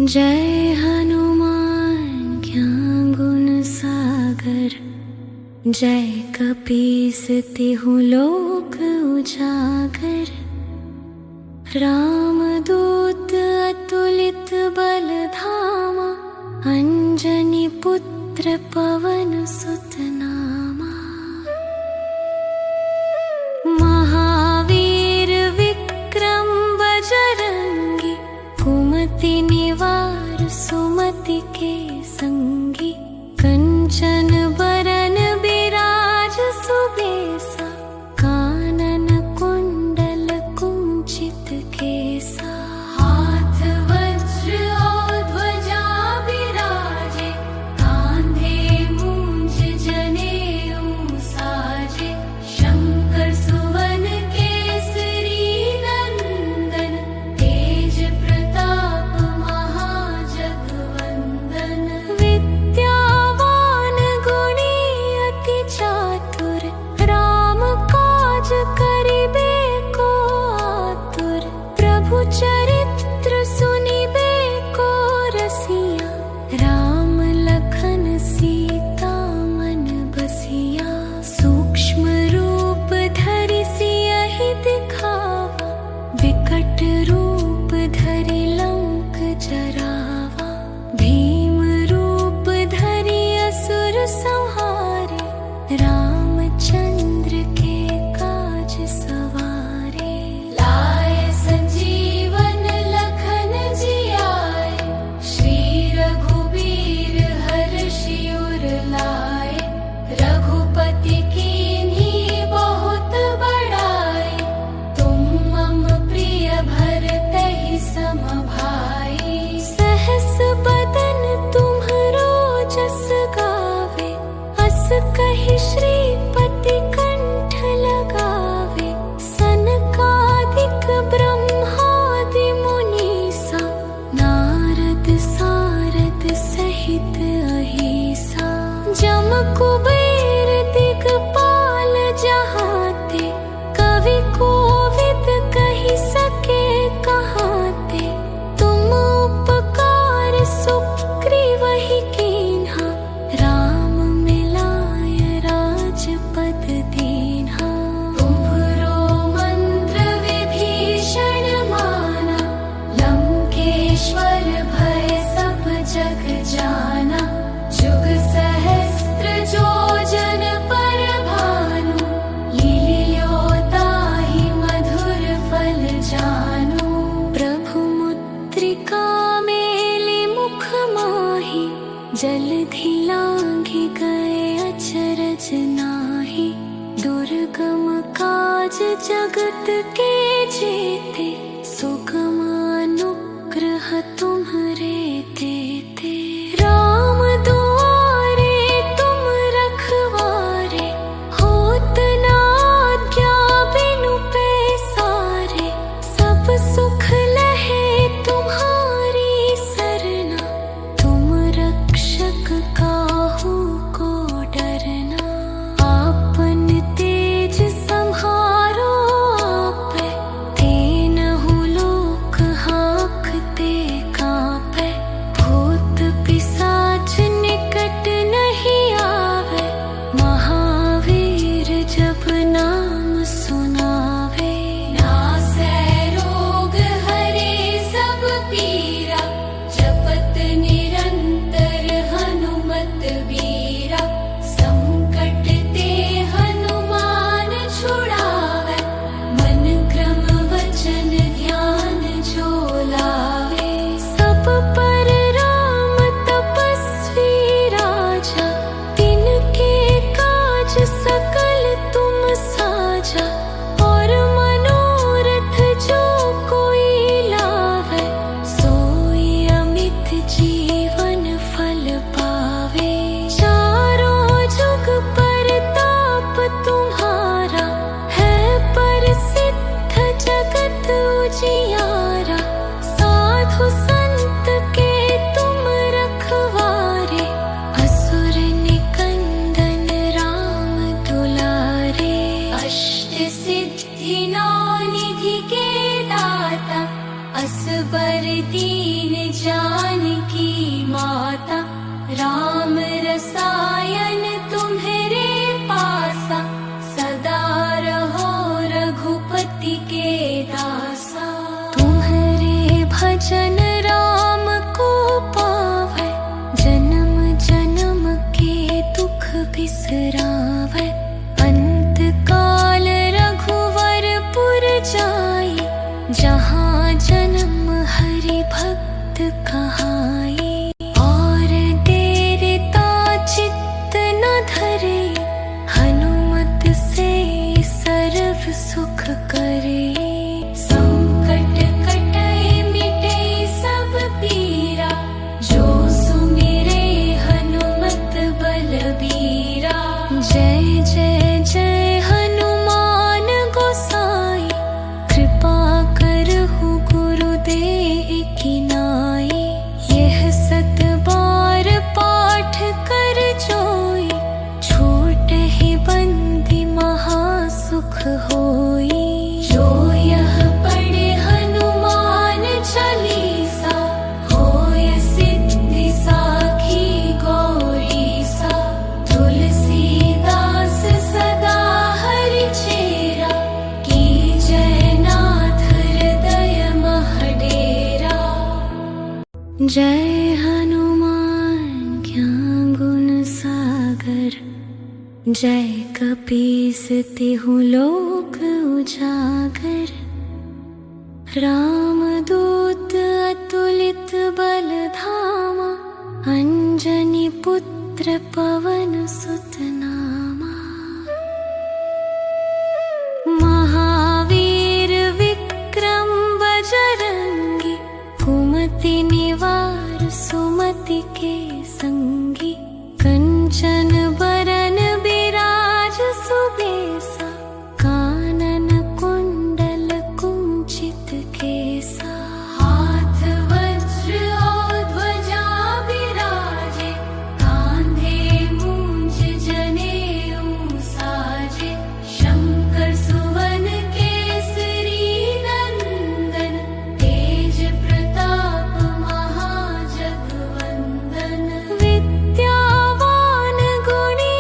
जय हनुमान ज्ञान गुण सागर, जय कपीस तिहु लोक उजागर। रामदूत अतुलित बल धामा, अंजनी पुत्र पवन सुत नामा। महावीर विक्रम बजरंगी, कुमति निवार सुमति के संगी। कंचन बरन बिराज सुबेसा, कानन कुंडल कुंचित केसा। हाथ वज्र और ध्वजा बिराजे, कांधे मूंज जनेऊ साजे। शंकर सुवन केसरी नंदन, तेज प्रताप महाजगवंदन। विद्यावान गुणी अति चातुर, राम काज करिबे को आतुर। प्रभु चरित्र सुनिबे को रसिया, राम लखन सीता मन बसिया। सूक्ष्म रूप धरि सियहि दिखावा, विकट रूप धरि लंक जरावा। भीम रूप धरि असुर संहारे, रामचंद्र के काज सवारे। लाए संजीवन लखन जियाए, श्री रघुबीर हर्षि उर लाए। रघुपति कीन्ही बहुत बड़ाई, तुम मम प्रिय भरतहि सम भाई। सहस बदन तुम्हरो जस गावे, अस कहि श्रीपति कंठ लगावे। सनकादिक ब्रह्मादि मुनीसा, नारद सारद सहित अहिसा। जम कुबेर दिगपाल जहाते, कवि कोविद कहि सके कहाते। तुम उपकार सुग्रीवहि कीन्हा, राम मिलाय राजपद दीन्हा। तुम्हरो मंत्र विभीषण माना, लंकेश्वर भय सब जग जाना। जुग सहस्त्र जो जन पर भानु, लील्योताहि मधुर फल जानु। प्रभु मुद्रिका मेलि मुख माहि, जलधि लांघि गए अचरज नाहि। दुर्गम काज जगत के जेते, सुगम अनुग्रह तुम्हरे तेते। राम दुआरे तुम रखवारे, होत न आज्ञा बिनु पैसारे। सब सुख लहे तुम्हारी सरना, तुम रक्षक काहू को डरना। आपन तेज सम्हारो आपै, तेनहु लोक हांकते कांपै। राम रसायन तुम्हारे पासा, सदा रहो रघुपति के दासा। तुम्हारे भजन राम को पावे, जन्म जन्म के दुख बिसरावे। अंत काल रघुवरपुर जाई, जहाँ जन्म हरि भक्त कहाई। और देरता चित्त न धरे, हनुमत से सर्व सुख करे। संकट कटै मिटै सब पीरा, जो सुमिरै हनुमत बलबीरा। जय जय जय हनुमान गोसाई, कृपा करहु गुरुदेव की नाई। यह सत बार पाठ कर जोई, छूटहि बंदी महासुख होई। जो यह पढ़े हनुमान चालीसा, होय सिद्धि साखी गौरीसा। तुलसीदास सदा हरि चेरा, कीजय नाथ हृदय मह डेरा। जय हनुमान ज्ञान गुण सागर, जय कपीस तिहु लोक उजागर। रामदूत अतुलित बल धामा, अंजनी पुत्र पवन सुत नामा। महावीर विक्रम बजरंगी, कुमति निवार सुमति के संगी। कंचन बरन बिराज सुबेसा, कानन कुंडल कुंचित केसा। हाथ वज्र और ध्वजा बिराजे, कांधे मूंज जनेऊ साजे। शंकर सुवन केसरी नंदन, तेज प्रताप महाजगवंदन। विद्यावान गुणी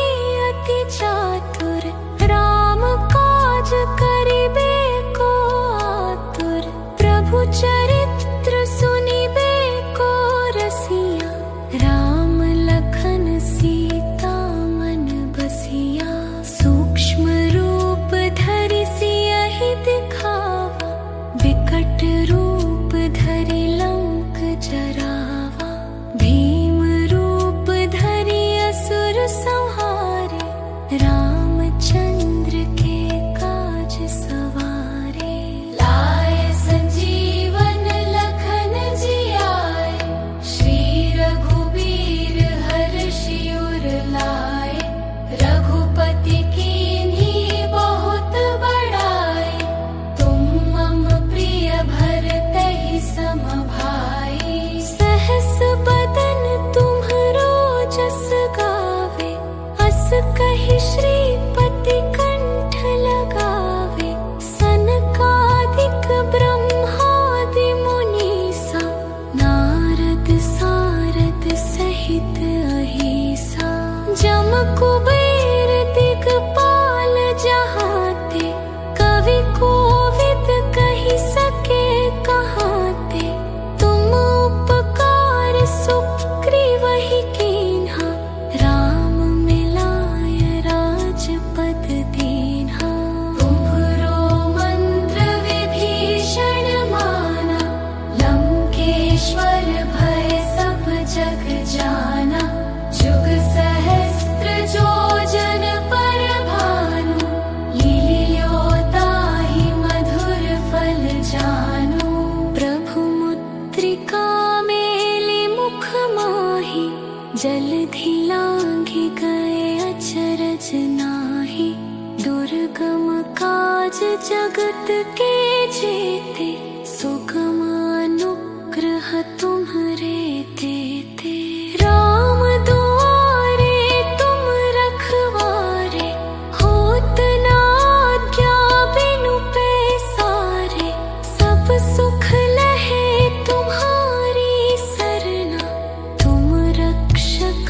अति चातुर, राम काज करिबे को आतुर। प्रभु चरित्र सुनिबे को रसिया, राम लखन सीता मन बसिया। सूक्ष्म रूप धरि सियहि दिखावा, विकट रूप धरि लंक जरावा। भीम रूप धरि असुर संहारे, रामचंद्र के काज सवारे। लाए संजीवन लखन जियाए, श्री रघुबीर हर्षि उर लाए। रघुपति कीन्ही बहुत बड़ाई, तुम मम प्रिय भरतहि सम भाई। सहस बदन तुम्हरो जस गावे, अस कहि श्रीपति कंठ लगावे। सनकादिक ब्रह्मादि मुनीसा, नारद सारद सहित अहिसा। जम कुबेर दिगपाल जहाते, कवि कोविद कहि सके कहाते। तुम उपकार सुग्रीवहि कीन्हा, राम मिलाय राजपद दीन्हा। तुम्हरो मंत्र विभीषण माना, लंकेश्वर भय सब जग जाना। जुग सहस्त्र जो जन पर भानु, लील्यो ताहि मधुर फल जानु। प्रभु मुद्रिका मेलि मुख माहि, जलधि लांघि गए अचरज नाही। दुर्गम काज जगत के जेते, सुगम अनुग्रह तुम्हरे तेते। राम दुआरे तुम रखवारे, होत न आज्ञा बिनु पैसारे। सब सुख लहे तुम्हारी सरना, तुम रक्षक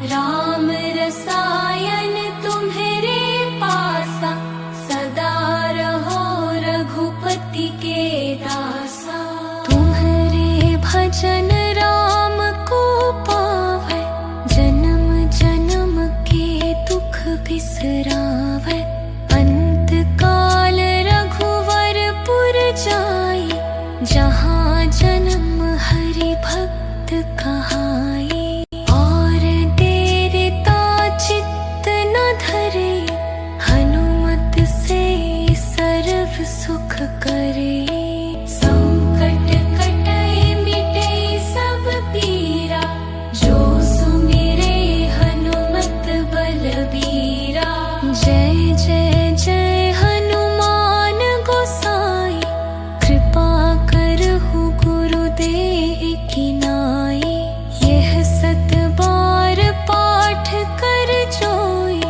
राम रसायन तुम्हारे पासा, सदा रहो रघुपति के दासा। तुम्हारे भजन राम को पावै, जन्म जन्म के दुख बिसरावै। अंत काल रघुवरपुर जाई, जहाँ जन्म हरि भक्त कहाई। और देरता चित्त न धरे, हनुमत से सर्व सुख करे। संकट कटै मिटै सब पीरा, जो सुमिरै हनुमत बलबीरा। जय जय जय हनुमान गोसाई, कृपा करहु गुरुदेव की नाई। यह सत बार पाठ कर जोई,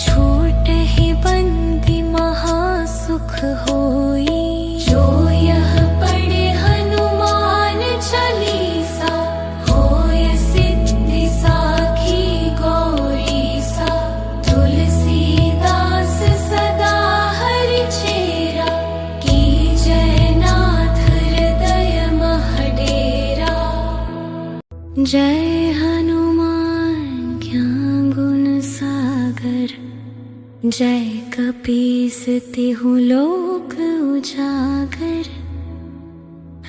छूटहि बंदी महा सुख होई। जो यह पढ़े हनुमान चालीसा, होय सिद्धि साखी गौरीसा। तुलसीदास सदा हरि चेरा, कीजय नाथ हृदय मह डेरा। जय हनुमान ज्ञान गुण सागर, जय कपीस तिहु लोक उजागर।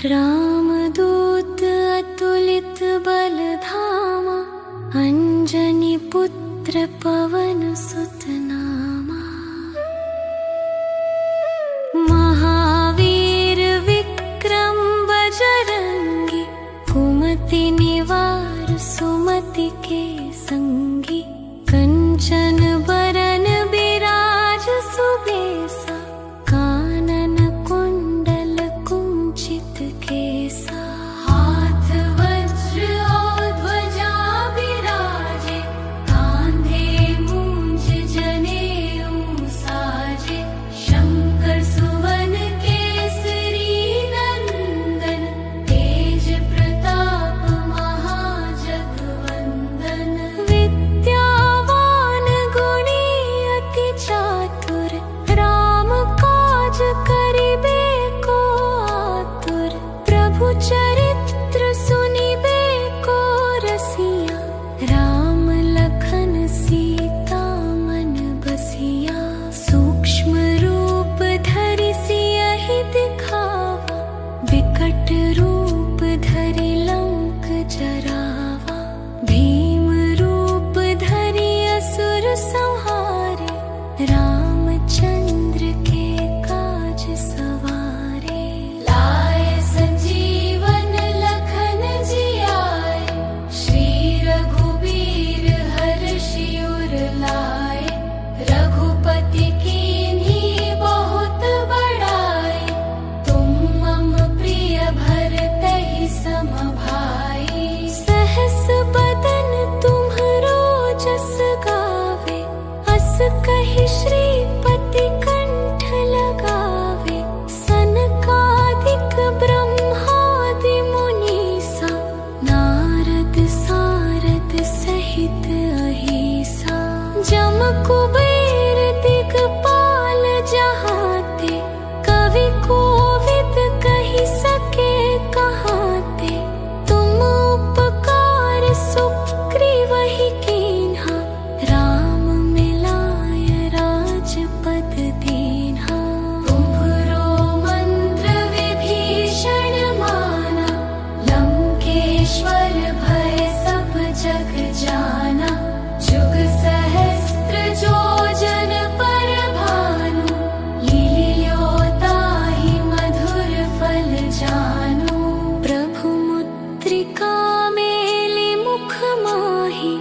रामदूत अतुलित बल धामा, अंजनी पुत्र पवन सुत नामा। महावीर विक्रम बजरंगी, कुमति निवार सुमति के संगी। कंचन बरन बिराज सुबेसा, कानन कुंडल कुंचित केसा। हाथ वज्र और ध्वजा बिराजे, कांधे मूंज जनेऊ साजे। शंकर सुवन केसरी नंदन, तेज प्रताप महाजगवंदन। विद्यावान गुणी अति चातुर, राम काज करिबे को आतुर। प्रभु चरित्र सुनिबे को रसिया, राम लखन सीता मन बसिया। सूक्ष्म रूप धरि सियहि दिखावा, विकट रूप धरि लंक जरावा। भीम रूप धरि असुर संहारे, रामचंद्र के काज सवारे। लाए संजीवन लखन जियाए, श्री रघुबीर हर्षि उर लाए। रघुपति कीन्ही बहुत बड़ाई, तुम मम प्रिय भरतहि सम भाई। सहस बदन तुम्हरो जस गावे, अस कहि श्रीपति कंठ लगावे। सनकादिक ब्रह्मादि मुनीसा, नारद सारद सहित अहिसा। जम कुबेर दिगपाल जहाते, कवि कोविद कहि सके कहाते। तुम उपकार सुग्रीवहि कीन्हा, राम मिलाय राजपद दीन्हा। तुम्हरो मंत्र विभीषण माना, लंकेश्वर भय सब जग जाना। जुग सहस्त्र जो जन पर भानु, लील्यो ताहि मधुर फल जानु। प्रभु मुद्रिका मेलि मुख माहि,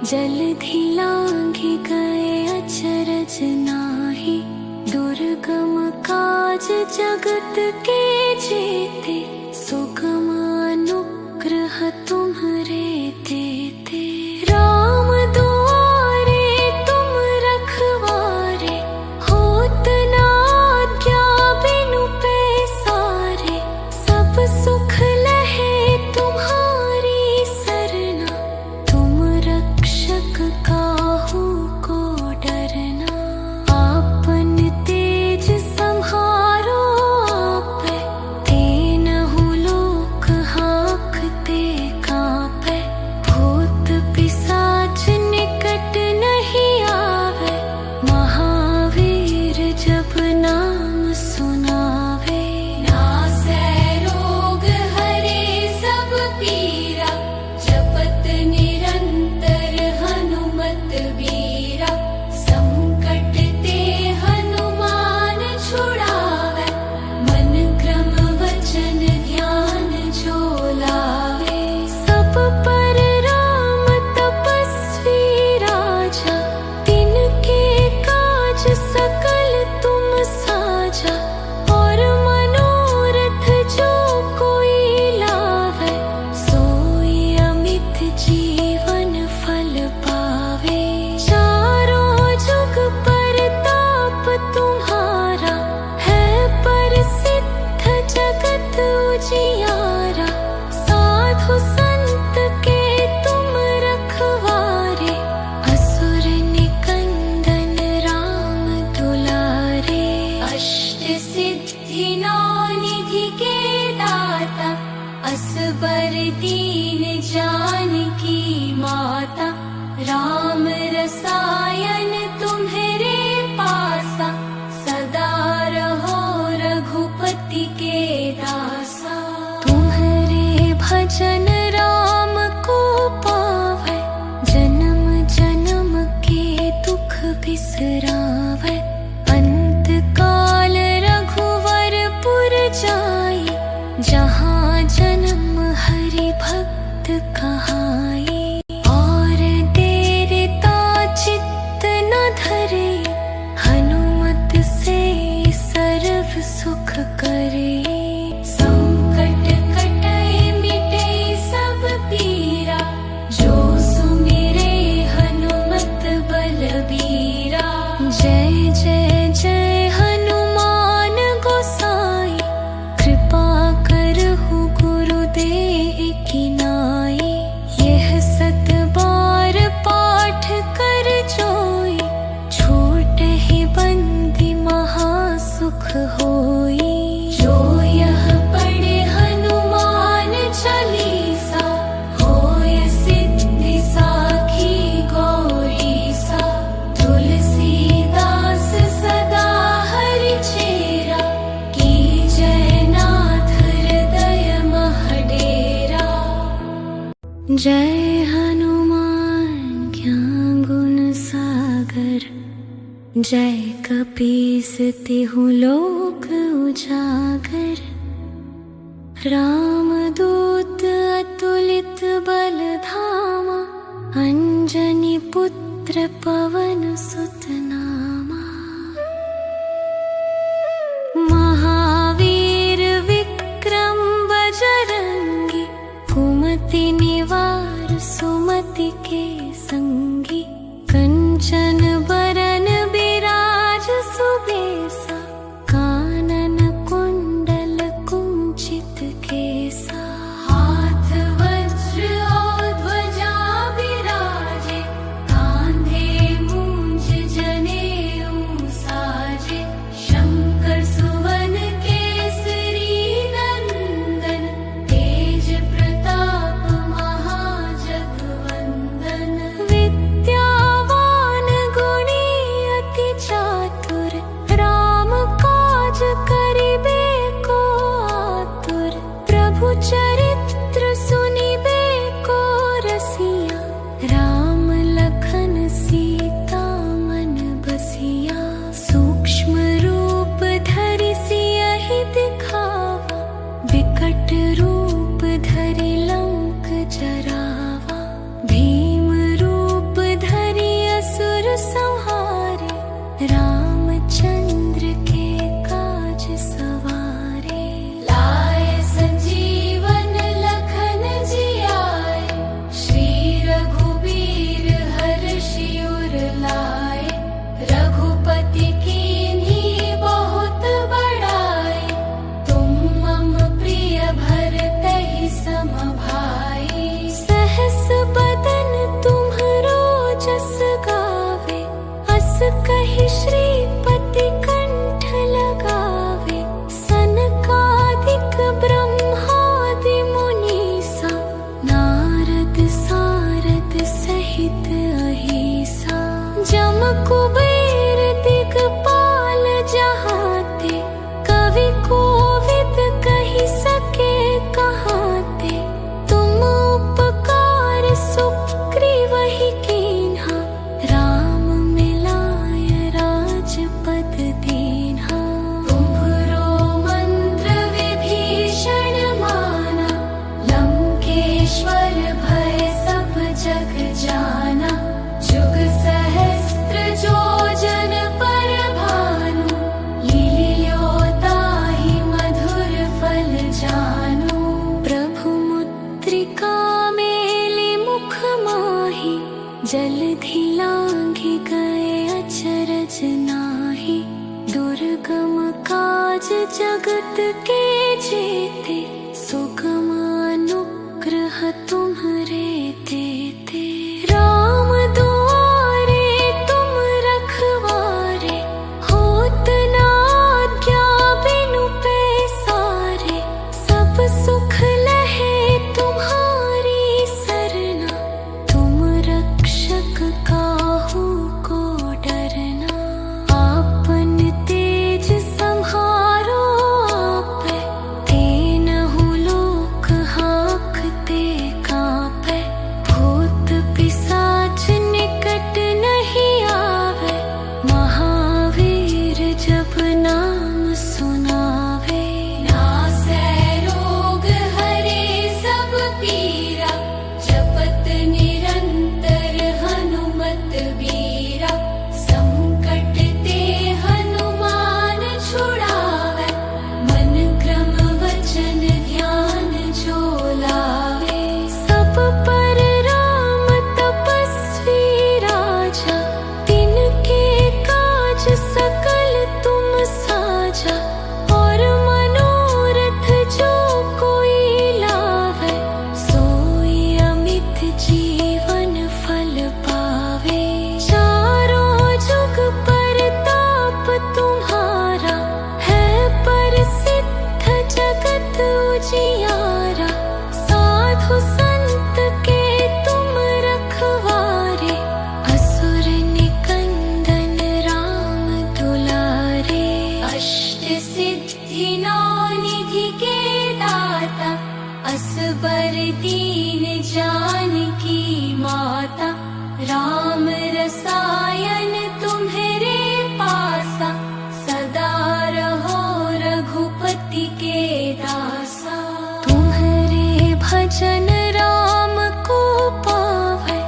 जलधि लांघि गए अचरज नाही। दुर्गम काज जगत के जेते, सुगम अनुग्रह तुम्हरे तेते। राम दुआरे तुम रखवारे, होत न आज्ञा बिनु पैसारे। सब सुख लहे तुम्हारी सरना, तुम रक्षक जय हनुमान ज्ञान गुण सागर, जय कपीस तिहु लोक उजागर। रामदूत अतुलित बल धामा, अंजनी पुत्र पवन सुत नामा। महावीर विक्रम बजरंगी, कुमति निवार सुमति के संगी। कंचन बरन बिराज सुबेसा, कानन कुंडल कुंचित केसा। हाथ वज्र और ध्वजा बिराजे, कांधे मूंज जनेऊ साजे। शंकर सुवन केसरी नंदन, तेज प्रताप महाजगवंदन। विद्यावान गुणी अति चातुर, राम काज करिबे को आतुर। प्रभु चरित्र सुनिबे को रसिया, राम लखन सीता मन बसिया। सूक्ष्म रूप धरि सियहि दिखावा, विकट रूप धरि लंक जरावा। भीम रूप धरि असुर संहारे, रामचंद्र के काज सवारे। लाए संजीवन लखन जियाए, श्री रघुबीर हर्षि उर लाए। रघुपति कीन्ही बहुत बड़ाई, तुम मम प्रिय भरतहि सम भाई। सहस बदन तुम्हरो जस गावे, अस कहि श्रीपति कंठ लगावे। सनकादिक ब्रह्मादि मुनीसा, नारद सारद सहित अहिसा। जम कुबेर दिगपाल जहाते, कवि कोविद कहि सके कहाते। तुम उपकार सुग्रीवहि कीन्हा, राम मिलाय राजपद दीन्हा। तुम्हरो मंत्र विभीषण माना, लंकेश्वर भय सब जग जाना। जुग सहस्त्र जो जन पर भानु, लील्योताहि मधुर फल जानु। प्रभु मुद्रिका मेलि मुख माहि, जलधि लांघि गए अचरज नाहि। दुर्गम काज जगत के जेते, सुगम अनुग्रह तुम्हरे तेते। राम दुआरे तुम रखवारे, होत न आज्ञा बिनु पैसारे। सब सुख लहे तुम्हारी सरना, तुम रक्षक काहू को डरना। आपन तेज सम्हारो आपै, आता, राम रसायन तुम्हारे पासा, सदा रहो रघुपति के दासा। तुम्हारे भजन राम को पावै,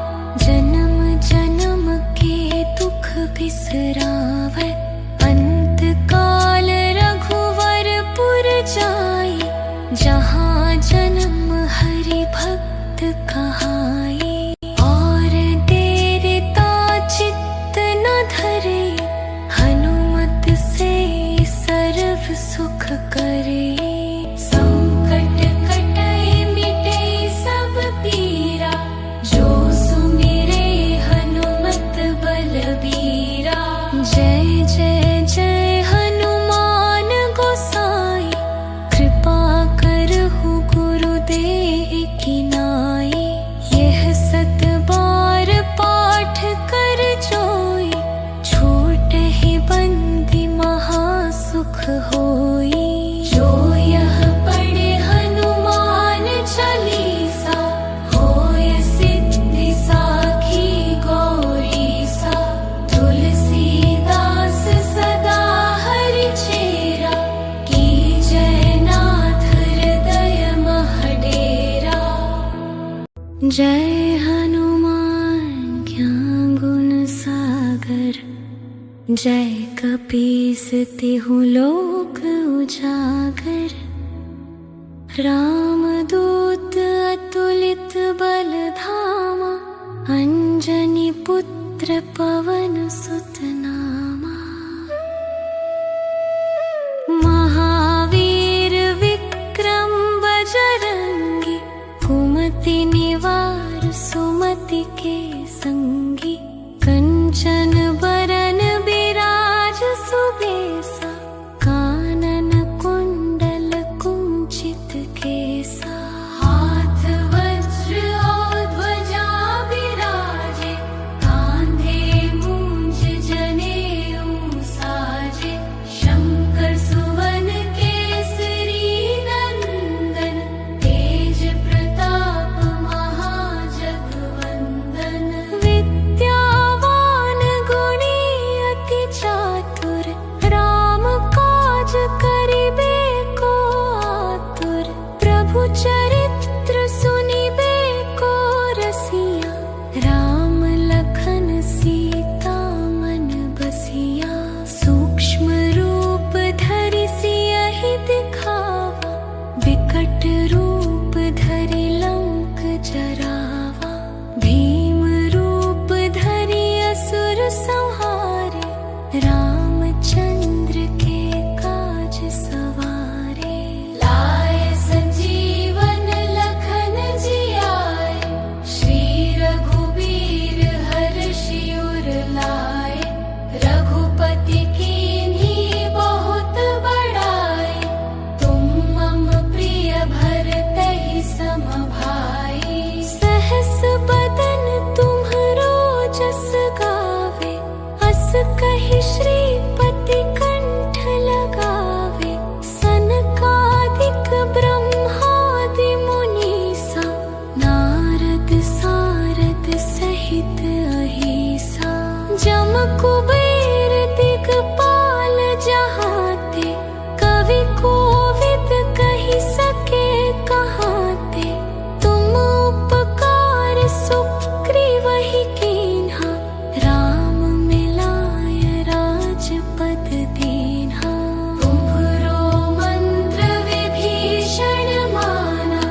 जन्म जन्म के दुख बिसरावै। अंत काल रघुवरपुर जाई, जहाँ जन्म हरि भक्त कहाई। और देरता चित्त न धरे, हनुमत से सर्व सुख करे। संकट कटै मिटै सब पीरा, जो सुमिरै हनुमत बलबीरा। जय जय जय हनुमान गोसाई, कृपा करहु गुरुदेव की नाई। यह सत बार पाठ कर जोई, छूटहि बंदी महासुख होई। जो यह पढ़े हनुमान चालीसा, होय सिद्धि साखी गौरीसा। तुलसीदास सदा हरि चेरा, कीजय नाथ हृदय मह डेरा। जय हनुमान ज्ञान गुण सागर, जय कपीस तिहु लोक उजागर। रामदूत अतुलित बल धामा, अंजनी पुत्र पवन सुत नामा। महावीर विक्रम बजरंगी, कुमति निवार सुमति के संगी। कंचन बरन बिराज सुबेसा, कानन कुंडल कुंचित केसा। हाथ वज्र और ध्वजा बिराजे, कांधे मूंज जनेऊ साजे। शंकर सुवन केसरी नंदन, तेज प्रताप महाजगवंदन। विद्यावान गुणी अति चातुर, राम काज करिबे को आतुर। प्रभु चरित्र सुनिबे को रसिया, राम लखन सीता मन बसिया। सूक्ष्म रूप धरि सियहि दिखावा, विकट रूप धरि लंक जरावा। भीम रूप धरि असुर संहारे, रामचंद्र के काज सवारे। लाए संजीवन लखन जियाए, श्री रघुबीर हर्षि उर लाए। रघुपति कीन्ही बहुत बड़ाई, तुम मम प्रिय भरतहि सम भाई। सहस बदन तुम्हरो जस गावे, अस कहि श्रीपति कंठ लगावे। सनकादिक ब्रह्मादि मुनीसा, नारद सारद सहित अहिसा। जम कुबेर दिगपाल जहाते, कवि कोविद कहि सके कहाते। तुम उपकार सुग्रीवहि कीन्हा, राम मिलाय राजपद दीन्हा। तुम्हरो मंत्र विभीषण माना,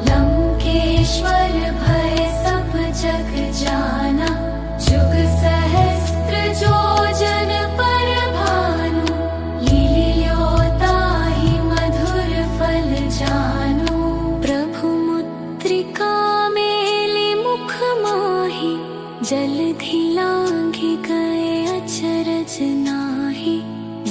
लंकेश्वर भय सब जग जाना। जुग सहस्त्र जो जन पर भानु, लील्योताहि मधुर फल जानु। प्रभु मुद्रिका मेलि मुख माहि, जलधि लांघि गए अचरज नाही।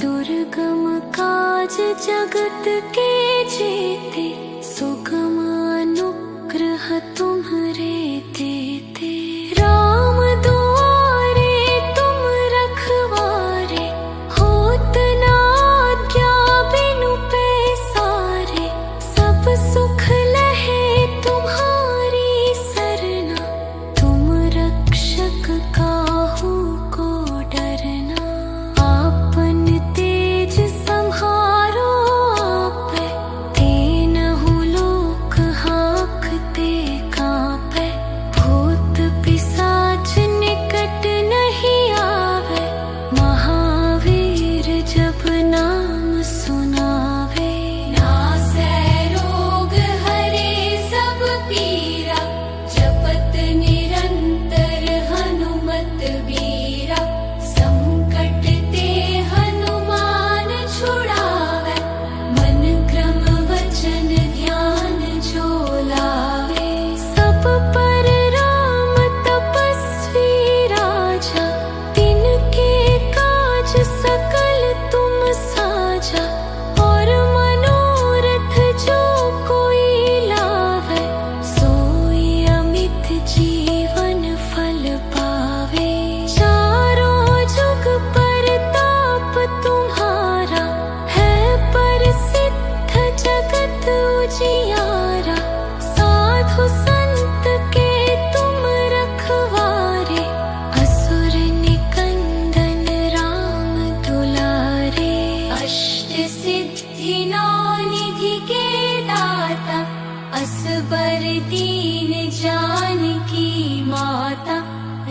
दुर्गम काज जगत के जेते, सुगम अनुग्रह तुम्हरे तेते। राम दुआरे तुम रखवारे, होत न आज्ञा बिनु पैसारे। सब सुख लहे तुम्हारी सरना, तुम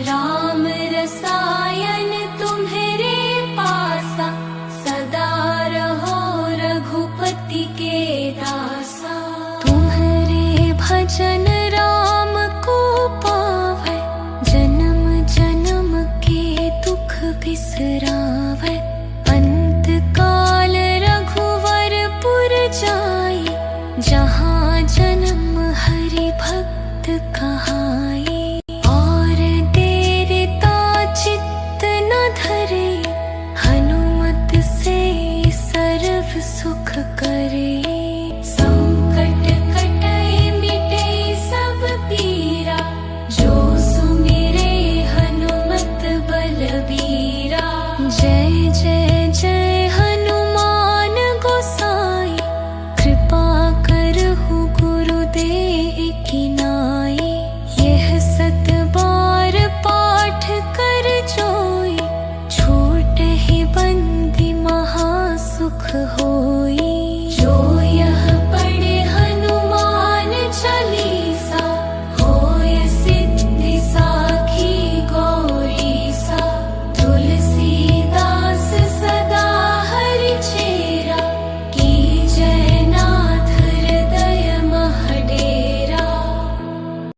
राम रसायन